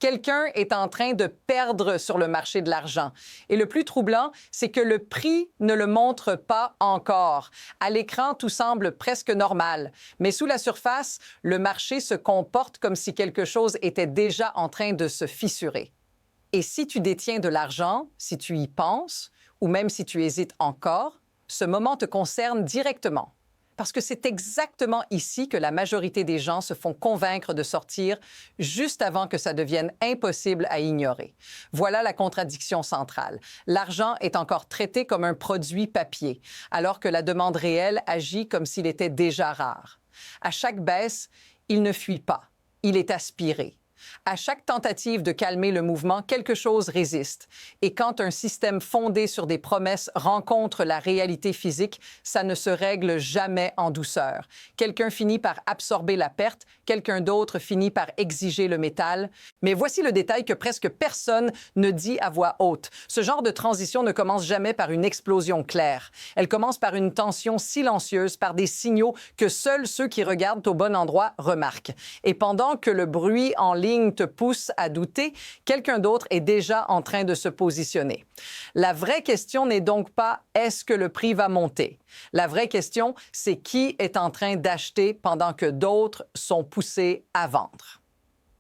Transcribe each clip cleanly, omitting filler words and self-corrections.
Quelqu'un est en train de perdre sur le marché de l'argent. Et le plus troublant, c'est que le prix ne le montre pas encore. À l'écran, tout semble presque normal. Mais sous la surface, le marché se comporte comme si quelque chose était déjà en train de se fissurer. Et si tu détiens de l'argent, si tu y penses, ou même si tu hésites encore, ce moment te concerne directement. Parce que c'est exactement ici que la majorité des gens se font convaincre de sortir juste avant que ça devienne impossible à ignorer. Voilà la contradiction centrale. L'argent est encore traité comme un produit papier, alors que la demande réelle agit comme s'il était déjà rare. À chaque baisse, il ne fuit pas, il est aspiré. À chaque tentative de calmer le mouvement, quelque chose résiste. Et quand un système fondé sur des promesses rencontre la réalité physique, ça ne se règle jamais en douceur. Quelqu'un finit par absorber la perte, quelqu'un d'autre finit par exiger le métal. Mais voici le détail que presque personne ne dit à voix haute. Ce genre de transition ne commence jamais par une explosion claire. Elle commence par une tension silencieuse, par des signaux que seuls ceux qui regardent au bon endroit remarquent. Et pendant que le bruit en ligne te pousse à douter, quelqu'un d'autre est déjà en train de se positionner. La vraie question n'est donc pas « est-ce que le prix va monter ?» La vraie question, c'est qui est en train d'acheter pendant que d'autres sont poussés à vendre.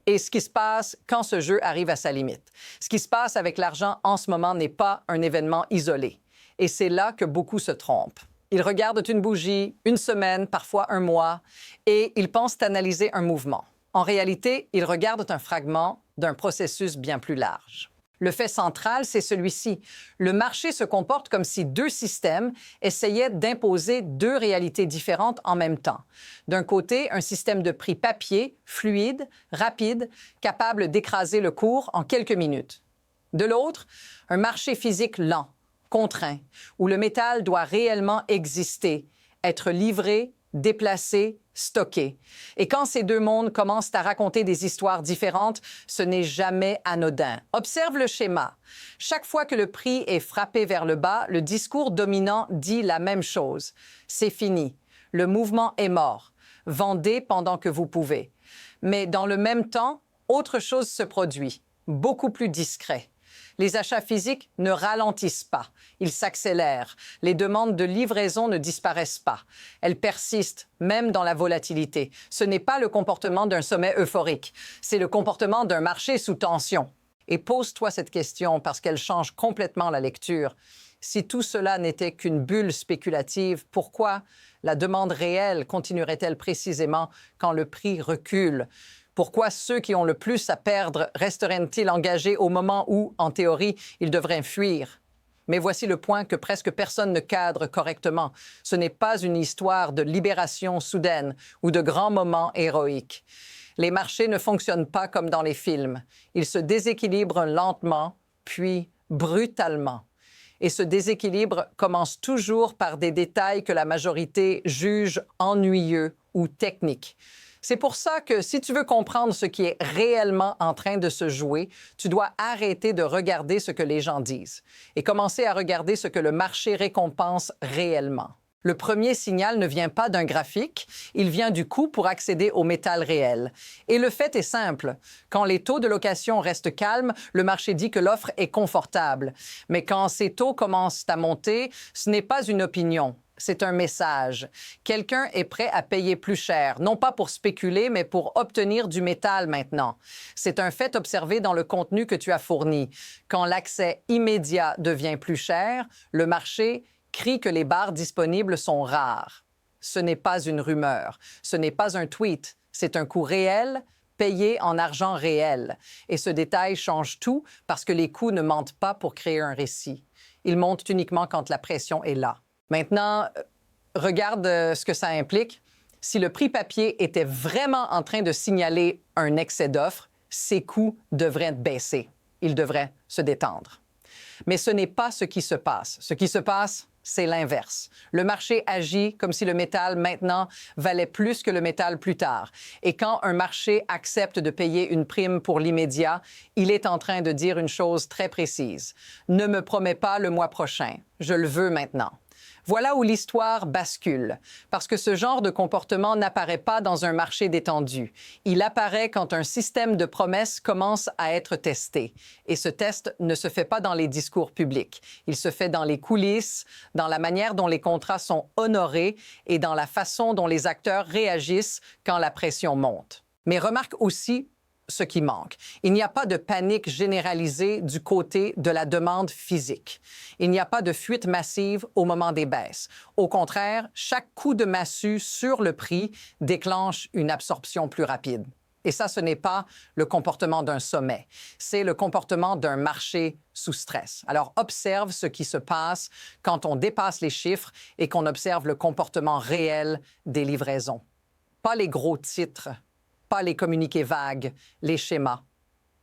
Et ce qui se passe quand ce jeu arrive à sa limite. Ce qui se passe avec l'argent en ce moment n'est pas un événement isolé. Et c'est là que beaucoup se trompent. Ils regardent une bougie, une semaine, parfois un mois, et ils pensent analyser un mouvement. En réalité, ils regardent un fragment d'un processus bien plus large. Le fait central, c'est celui-ci. Le marché se comporte comme si deux systèmes essayaient d'imposer deux réalités différentes en même temps. D'un côté, un système de prix papier, fluide, rapide, capable d'écraser le cours en quelques minutes. De l'autre, un marché physique lent, contraint, où le métal doit réellement exister, être livré, déplacé, stocké. Et quand ces deux mondes commencent à raconter des histoires différentes, ce n'est jamais anodin. Observe le schéma. Chaque fois que le prix est frappé vers le bas, le discours dominant dit la même chose. C'est fini. Le mouvement est mort. Vendez pendant que vous pouvez. Mais dans le même temps, autre chose se produit, beaucoup plus discret. Les achats physiques ne ralentissent pas, ils s'accélèrent. Les demandes de livraison ne disparaissent pas. Elles persistent, même dans la volatilité. Ce n'est pas le comportement d'un sommet euphorique, c'est le comportement d'un marché sous tension. Et pose-toi cette question parce qu'elle change complètement la lecture. Si tout cela n'était qu'une bulle spéculative, pourquoi la demande réelle continuerait-elle précisément quand le prix recule? Pourquoi ceux qui ont le plus à perdre resteraient-ils engagés au moment où, en théorie, ils devraient fuir? Mais voici le point que presque personne ne cadre correctement. Ce n'est pas une histoire de libération soudaine ou de grands moments héroïques. Les marchés ne fonctionnent pas comme dans les films. Ils se déséquilibrent lentement, puis brutalement. Et ce déséquilibre commence toujours par des détails que la majorité juge ennuyeux ou techniques. C'est pour ça que si tu veux comprendre ce qui est réellement en train de se jouer, tu dois arrêter de regarder ce que les gens disent et commencer à regarder ce que le marché récompense réellement. Le premier signal ne vient pas d'un graphique, il vient du coût pour accéder au métal réel. Et le fait est simple. Quand les taux de location restent calmes, le marché dit que l'offre est confortable. Mais quand ces taux commencent à monter, ce n'est pas une opinion. C'est un message. Quelqu'un est prêt à payer plus cher, non pas pour spéculer, mais pour obtenir du métal maintenant. C'est un fait observé dans le contenu que tu as fourni. Quand l'accès immédiat devient plus cher, le marché crie que les barres disponibles sont rares. Ce n'est pas une rumeur, ce n'est pas un tweet, c'est un coût réel, payé en argent réel. Et ce détail change tout parce que les coûts ne mentent pas pour créer un récit. Ils montent uniquement quand la pression est là. Maintenant, regarde ce que ça implique. Si le prix papier était vraiment en train de signaler un excès d'offres, ses coûts devraient baisser. Ils devraient se détendre. Mais ce n'est pas ce qui se passe. Ce qui se passe, c'est l'inverse. Le marché agit comme si le métal maintenant valait plus que le métal plus tard. Et quand un marché accepte de payer une prime pour l'immédiat, il est en train de dire une chose très précise. Ne me promets pas le mois prochain. Je le veux maintenant. Voilà où l'histoire bascule, parce que ce genre de comportement n'apparaît pas dans un marché détendu. Il apparaît quand un système de promesses commence à être testé. Et ce test ne se fait pas dans les discours publics. Il se fait dans les coulisses, dans la manière dont les contrats sont honorés et dans la façon dont les acteurs réagissent quand la pression monte. Mais remarque aussi ce qui manque. Il n'y a pas de panique généralisée du côté de la demande physique. Il n'y a pas de fuite massive au moment des baisses. Au contraire, chaque coup de massue sur le prix déclenche une absorption plus rapide. Et ça, ce n'est pas le comportement d'un sommet, c'est le comportement d'un marché sous stress. Alors, observe ce qui se passe quand on dépasse les chiffres et qu'on observe le comportement réel des livraisons. Pas les gros titres, pas les communiqués vagues, les schémas.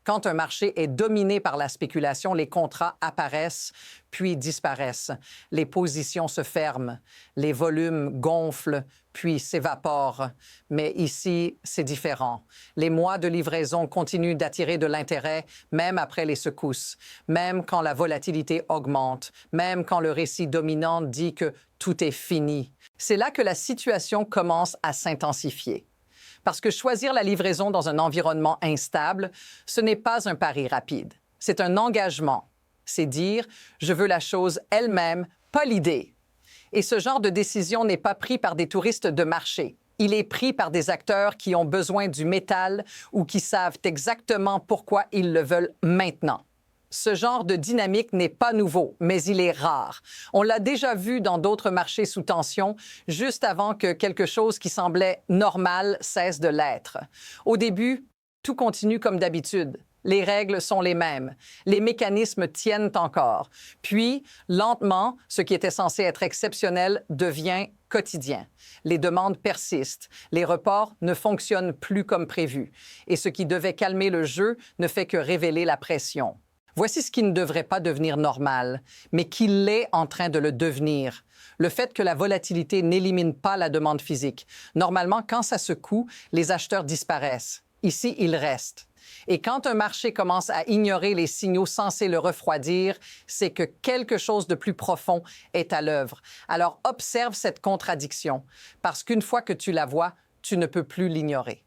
Quand un marché est dominé par la spéculation, les contrats apparaissent puis disparaissent. Les positions se ferment, les volumes gonflent puis s'évaporent. Mais ici, c'est différent. Les mois de livraison continuent d'attirer de l'intérêt, même après les secousses, même quand la volatilité augmente, même quand le récit dominant dit que tout est fini. C'est là que la situation commence à s'intensifier. Parce que choisir la livraison dans un environnement instable, ce n'est pas un pari rapide. C'est un engagement. C'est dire « je veux la chose elle-même, pas l'idée ». Et ce genre de décision n'est pas pris par des touristes de marché. Il est pris par des acteurs qui ont besoin du métal ou qui savent exactement pourquoi ils le veulent maintenant. Ce genre de dynamique n'est pas nouveau, mais il est rare. On l'a déjà vu dans d'autres marchés sous tension, juste avant que quelque chose qui semblait normal cesse de l'être. Au début, tout continue comme d'habitude. Les règles sont les mêmes. Les mécanismes tiennent encore. Puis, lentement, ce qui était censé être exceptionnel devient quotidien. Les demandes persistent. Les reports ne fonctionnent plus comme prévu. Et ce qui devait calmer le jeu ne fait que révéler la pression. Voici ce qui ne devrait pas devenir normal, mais qui l'est en train de le devenir. Le fait que la volatilité n'élimine pas la demande physique. Normalement, quand ça secoue, les acheteurs disparaissent. Ici, ils restent. Et quand un marché commence à ignorer les signaux censés le refroidir, c'est que quelque chose de plus profond est à l'œuvre. Alors, observe cette contradiction, parce qu'une fois que tu la vois, tu ne peux plus l'ignorer.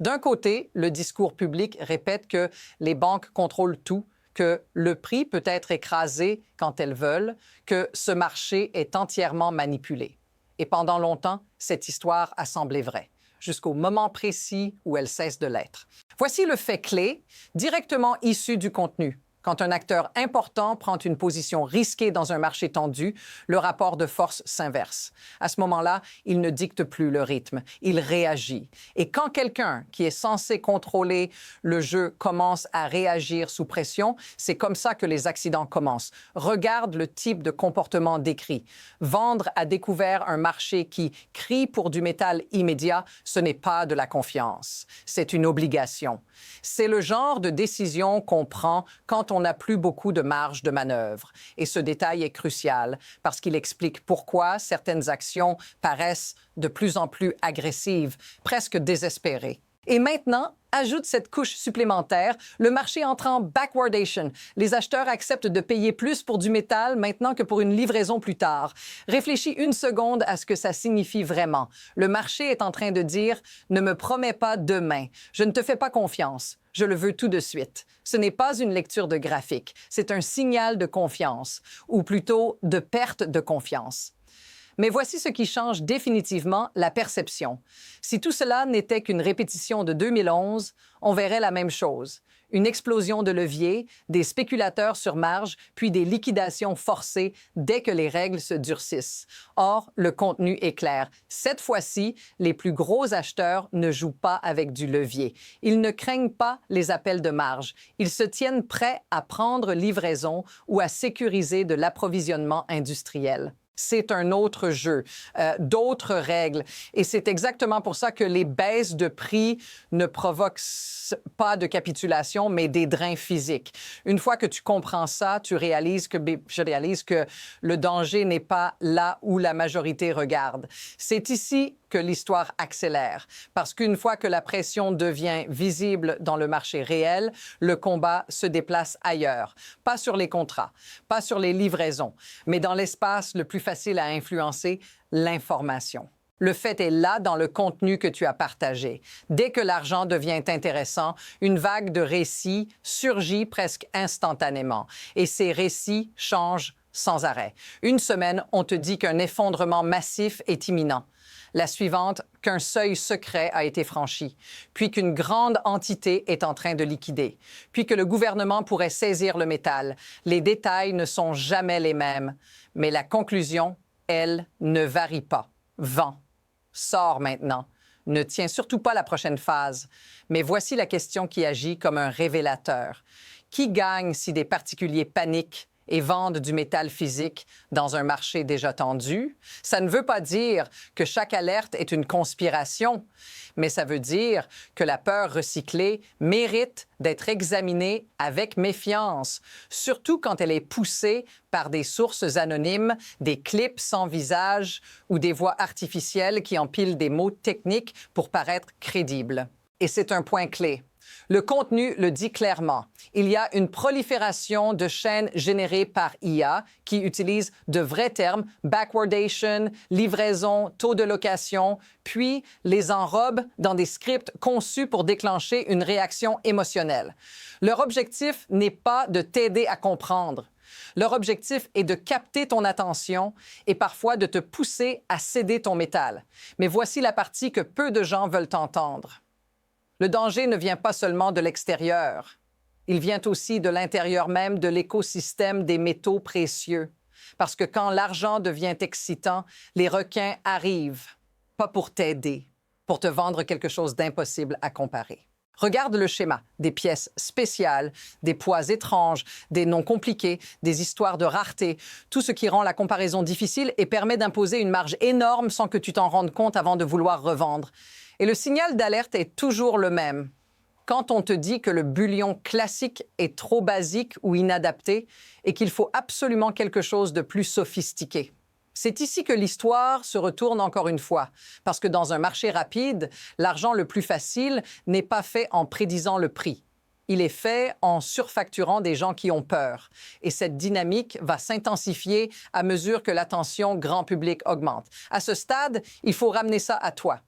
D'un côté, le discours public répète que les banques contrôlent tout, que le prix peut être écrasé quand elles veulent, que ce marché est entièrement manipulé. Et pendant longtemps, cette histoire a semblé vraie, jusqu'au moment précis où elle cesse de l'être. Voici le fait clé, directement issu du contenu. Quand un acteur important prend une position risquée dans un marché tendu, le rapport de force s'inverse. À ce moment-là, il ne dicte plus le rythme, il réagit. Et quand quelqu'un qui est censé contrôler le jeu commence à réagir sous pression, c'est comme ça que les accidents commencent. Regarde le type de comportement décrit. Vendre à découvert un marché qui crie pour du métal immédiat, ce n'est pas de la confiance, c'est une obligation. C'est le genre de décision qu'on prend quand on n'a plus beaucoup de marge de manœuvre. Et ce détail est crucial parce qu'il explique pourquoi certaines actions paraissent de plus en plus agressives, presque désespérées. Et maintenant, ajoute cette couche supplémentaire, le marché entre en backwardation. Les acheteurs acceptent de payer plus pour du métal maintenant que pour une livraison plus tard. Réfléchis une seconde à ce que ça signifie vraiment. Le marché est en train de dire « Ne me promets pas demain. Je ne te fais pas confiance. Je le veux tout de suite. » Ce n'est pas une lecture de graphique. C'est un signal de confiance, ou plutôt de perte de confiance. Mais voici ce qui change définitivement la perception. Si tout cela n'était qu'une répétition de 2011, on verrait la même chose. Une explosion de levier, des spéculateurs sur marge, puis des liquidations forcées dès que les règles se durcissent. Or, le contenu est clair. Cette fois-ci, les plus gros acheteurs ne jouent pas avec du levier. Ils ne craignent pas les appels de marge. Ils se tiennent prêts à prendre livraison ou à sécuriser de l'approvisionnement industriel. C'est un autre jeu, d'autres règles. Et c'est exactement pour ça que les baisses de prix ne provoquent pas de capitulation, mais des drains physiques. Une fois que tu comprends ça, je réalise que le danger n'est pas là où la majorité regarde. C'est ici que l'histoire accélère. Parce qu'une fois que la pression devient visible dans le marché réel, le combat se déplace ailleurs. Pas sur les contrats, pas sur les livraisons, mais dans l'espace le plus facile à influencer, l'information. Le fait est là dans le contenu que tu as partagé. Dès que l'argent devient intéressant, une vague de récits surgit presque instantanément. Et ces récits changent sans arrêt. Une semaine, on te dit qu'un effondrement massif est imminent. La suivante, qu'un seuil secret a été franchi, puis qu'une grande entité est en train de liquider, puis que le gouvernement pourrait saisir le métal. Les détails ne sont jamais les mêmes, mais la conclusion, elle, ne varie pas. Vends. Sors maintenant. Ne tiens surtout pas la prochaine phase. Mais voici la question qui agit comme un révélateur. Qui gagne si des particuliers paniquent et vendent du métal physique dans un marché déjà tendu? Ça ne veut pas dire que chaque alerte est une conspiration, mais ça veut dire que la peur recyclée mérite d'être examinée avec méfiance, surtout quand elle est poussée par des sources anonymes, des clips sans visage ou des voix artificielles qui empilent des mots techniques pour paraître crédibles. Et c'est un point clé. Le contenu le dit clairement. Il y a une prolifération de chaînes générées par IA qui utilisent de vrais termes, backwardation, livraison, taux de location, puis les enrobent dans des scripts conçus pour déclencher une réaction émotionnelle. Leur objectif n'est pas de t'aider à comprendre. Leur objectif est de capter ton attention et parfois de te pousser à céder ton métal. Mais voici la partie que peu de gens veulent entendre. Le danger ne vient pas seulement de l'extérieur. Il vient aussi de l'intérieur même de l'écosystème des métaux précieux. Parce que quand l'argent devient excitant, les requins arrivent, pas pour t'aider, pour te vendre quelque chose d'impossible à comparer. Regarde le schéma, des pièces spéciales, des poids étranges, des noms compliqués, des histoires de rareté, tout ce qui rend la comparaison difficile et permet d'imposer une marge énorme sans que tu t'en rendes compte avant de vouloir revendre. Et le signal d'alerte est toujours le même. Quand on te dit que le bullion classique est trop basique ou inadapté et qu'il faut absolument quelque chose de plus sophistiqué. C'est ici que l'histoire se retourne encore une fois, parce que dans un marché rapide, l'argent le plus facile n'est pas fait en prédisant le prix. Il est fait en surfacturant des gens qui ont peur. Et cette dynamique va s'intensifier à mesure que l'attention grand public augmente. À ce stade, il faut ramener ça à toi.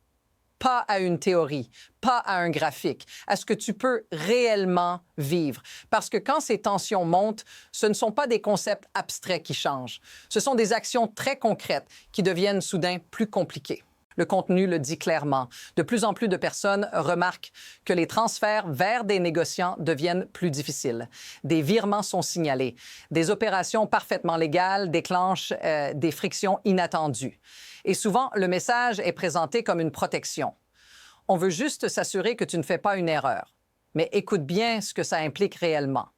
Pas à une théorie, pas à un graphique, à ce que tu peux réellement vivre. Parce que quand ces tensions montent, ce ne sont pas des concepts abstraits qui changent. Ce sont des actions très concrètes qui deviennent soudain plus compliquées. Le contenu le dit clairement. De plus en plus de personnes remarquent que les transferts vers des négociants deviennent plus difficiles. Des virements sont signalés. Des opérations parfaitement légales déclenchent des frictions inattendues. Et souvent, le message est présenté comme une protection. On veut juste s'assurer que tu ne fais pas une erreur. Mais écoute bien ce que ça implique réellement.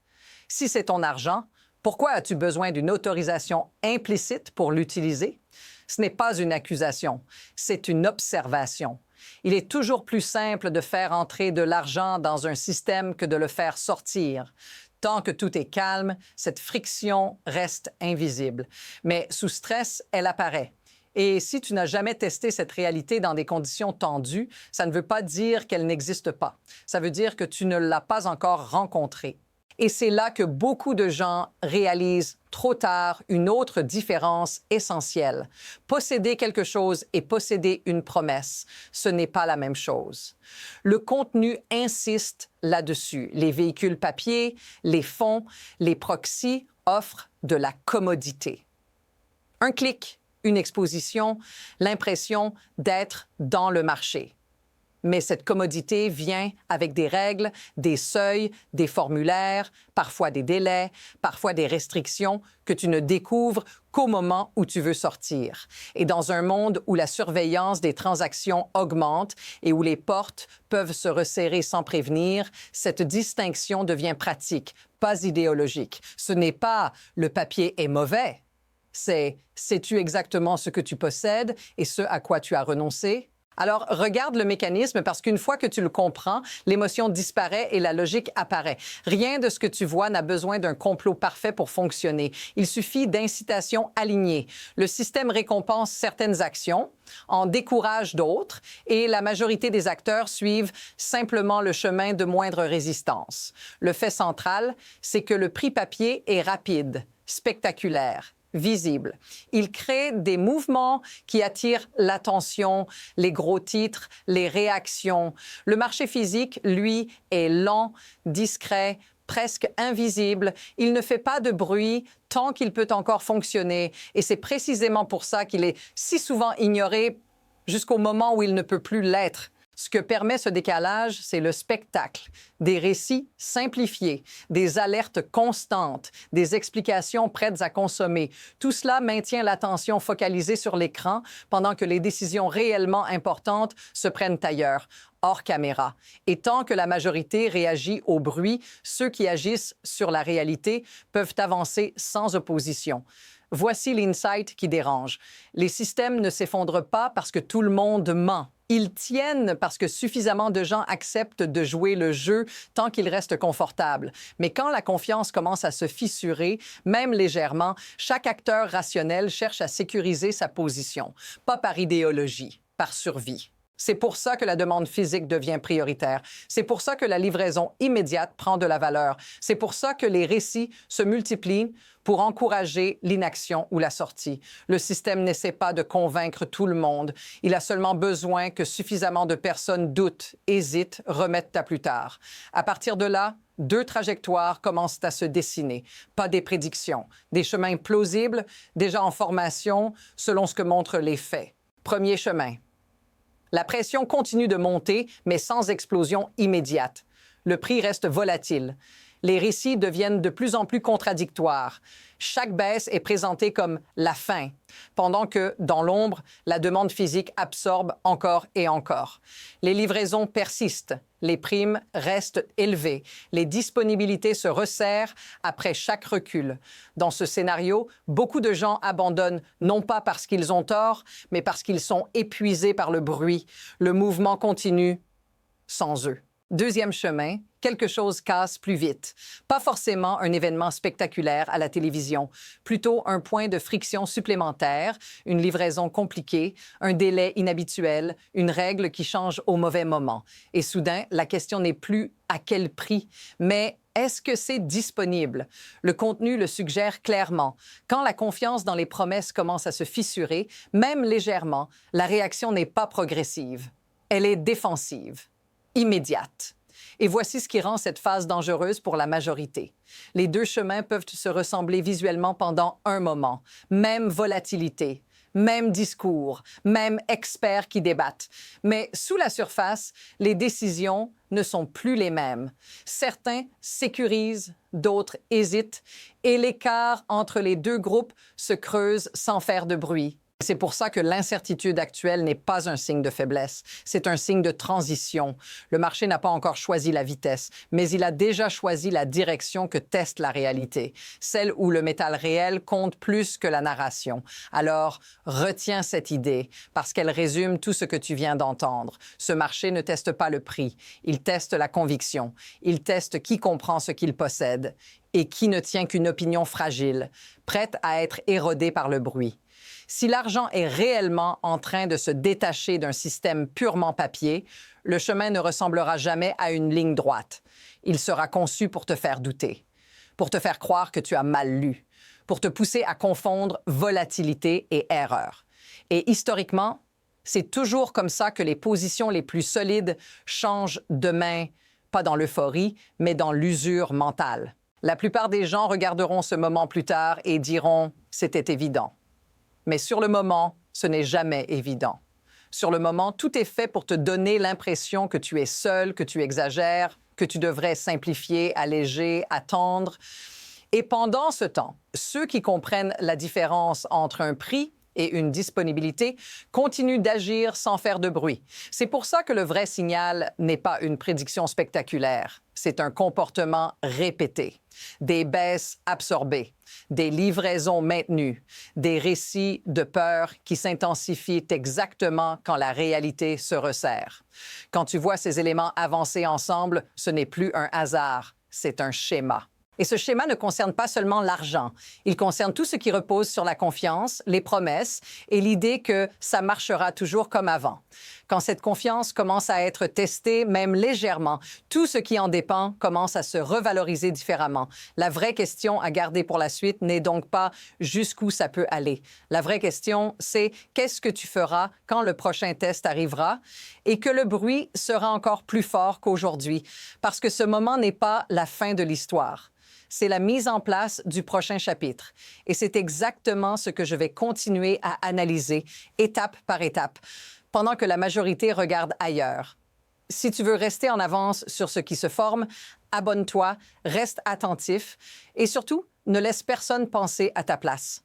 Si c'est ton argent, pourquoi as-tu besoin d'une autorisation implicite pour l'utiliser? Ce n'est pas une accusation, c'est une observation. Il est toujours plus simple de faire entrer de l'argent dans un système que de le faire sortir. Tant que tout est calme, cette friction reste invisible. Mais sous stress, elle apparaît. Et si tu n'as jamais testé cette réalité dans des conditions tendues, ça ne veut pas dire qu'elle n'existe pas. Ça veut dire que tu ne l'as pas encore rencontrée. Et c'est là que beaucoup de gens réalisent trop tard une autre différence essentielle. Posséder quelque chose et posséder une promesse, ce n'est pas la même chose. Le contenu insiste là-dessus. Les véhicules papier, les fonds, les proxys offrent de la commodité. Un clic, une exposition, l'impression d'être dans le marché. Mais cette commodité vient avec des règles, des seuils, des formulaires, parfois des délais, parfois des restrictions que tu ne découvres qu'au moment où tu veux sortir. Et dans un monde où la surveillance des transactions augmente et où les portes peuvent se resserrer sans prévenir, cette distinction devient pratique, pas idéologique. Ce n'est pas « le papier est mauvais », c'est « sais-tu exactement ce que tu possèdes et ce à quoi tu as renoncé ?» Alors, regarde le mécanisme parce qu'une fois que tu le comprends, l'émotion disparaît et la logique apparaît. Rien de ce que tu vois n'a besoin d'un complot parfait pour fonctionner. Il suffit d'incitations alignées. Le système récompense certaines actions, en décourage d'autres et la majorité des acteurs suivent simplement le chemin de moindre résistance. Le fait central, c'est que le prix papier est rapide, spectaculaire, visible. Il crée des mouvements qui attirent l'attention, les gros titres, les réactions. Le marché physique, lui, est lent, discret, presque invisible. Il ne fait pas de bruit tant qu'il peut encore fonctionner. Et c'est précisément pour ça qu'il est si souvent ignoré jusqu'au moment où il ne peut plus l'être. Ce que permet ce décalage, c'est le spectacle, des récits simplifiés, des alertes constantes, des explications prêtes à consommer. Tout cela maintient l'attention focalisée sur l'écran pendant que les décisions réellement importantes se prennent ailleurs, hors caméra. Et tant que la majorité réagit au bruit, ceux qui agissent sur la réalité peuvent avancer sans opposition. Voici l'insight qui dérange. Les systèmes ne s'effondrent pas parce que tout le monde ment. Ils tiennent parce que suffisamment de gens acceptent de jouer le jeu tant qu'ils restent confortables. Mais quand la confiance commence à se fissurer, même légèrement, chaque acteur rationnel cherche à sécuriser sa position, pas par idéologie, par survie. C'est pour ça que la demande physique devient prioritaire. C'est pour ça que la livraison immédiate prend de la valeur. C'est pour ça que les récits se multiplient pour encourager l'inaction ou la sortie. Le système n'essaie pas de convaincre tout le monde. Il a seulement besoin que suffisamment de personnes doutent, hésitent, remettent à plus tard. À partir de là, deux trajectoires commencent à se dessiner, pas des prédictions, des chemins plausibles, déjà en formation, selon ce que montrent les faits. Premier chemin. La pression continue de monter, mais sans explosion immédiate. Le prix reste volatile. Les récits deviennent de plus en plus contradictoires. Chaque baisse est présentée comme la fin, pendant que, dans l'ombre, la demande physique absorbe encore et encore. Les livraisons persistent, les primes restent élevées, les disponibilités se resserrent après chaque recul. Dans ce scénario, beaucoup de gens abandonnent non pas parce qu'ils ont tort, mais parce qu'ils sont épuisés par le bruit. Le mouvement continue sans eux. Deuxième chemin, quelque chose casse plus vite. Pas forcément un événement spectaculaire à la télévision, plutôt un point de friction supplémentaire, une livraison compliquée, un délai inhabituel, une règle qui change au mauvais moment. Et soudain, la question n'est plus à quel prix, mais est-ce que c'est disponible? Le contenu le suggère clairement. Quand la confiance dans les promesses commence à se fissurer, même légèrement, la réaction n'est pas progressive. Elle est défensive, immédiate. Et voici ce qui rend cette phase dangereuse pour la majorité. Les deux chemins peuvent se ressembler visuellement pendant un moment. Même volatilité, même discours, même experts qui débattent. Mais sous la surface, les décisions ne sont plus les mêmes. Certains sécurisent, d'autres hésitent, et l'écart entre les deux groupes se creuse sans faire de bruit. C'est pour ça que l'incertitude actuelle n'est pas un signe de faiblesse, c'est un signe de transition. Le marché n'a pas encore choisi la vitesse, mais il a déjà choisi la direction que teste la réalité, celle où le métal réel compte plus que la narration. Alors, retiens cette idée, parce qu'elle résume tout ce que tu viens d'entendre. Ce marché ne teste pas le prix, il teste la conviction, il teste qui comprend ce qu'il possède et qui ne tient qu'une opinion fragile, prête à être érodée par le bruit. Si l'argent est réellement en train de se détacher d'un système purement papier, le chemin ne ressemblera jamais à une ligne droite. Il sera conçu pour te faire douter, pour te faire croire que tu as mal lu, pour te pousser à confondre volatilité et erreur. Et historiquement, c'est toujours comme ça que les positions les plus solides changent de main, pas dans l'euphorie, mais dans l'usure mentale. La plupart des gens regarderont ce moment plus tard et diront « c'était évident ». Mais sur le moment, ce n'est jamais évident. Sur le moment, tout est fait pour te donner l'impression que tu es seul, que tu exagères, que tu devrais simplifier, alléger, attendre. Et pendant ce temps, ceux qui comprennent la différence entre un prix et une disponibilité continuent d'agir sans faire de bruit. C'est pour ça que le vrai signal n'est pas une prédiction spectaculaire. C'est un comportement répété, des baisses absorbées, des livraisons maintenues, des récits de peur qui s'intensifient exactement quand la réalité se resserre. Quand tu vois ces éléments avancer ensemble, ce n'est plus un hasard, c'est un schéma. Et ce schéma ne concerne pas seulement l'argent. Il concerne tout ce qui repose sur la confiance, les promesses et l'idée que ça marchera toujours comme avant. Quand cette confiance commence à être testée, même légèrement, tout ce qui en dépend commence à se revaloriser différemment. La vraie question à garder pour la suite n'est donc pas jusqu'où ça peut aller. La vraie question, c'est qu'est-ce que tu feras quand le prochain test arrivera et que le bruit sera encore plus fort qu'aujourd'hui, parce que ce moment n'est pas la fin de l'histoire. C'est la mise en place du prochain chapitre. Et c'est exactement ce que je vais continuer à analyser, étape par étape, pendant que la majorité regarde ailleurs. Si tu veux rester en avance sur ce qui se forme, abonne-toi, reste attentif et surtout, ne laisse personne penser à ta place.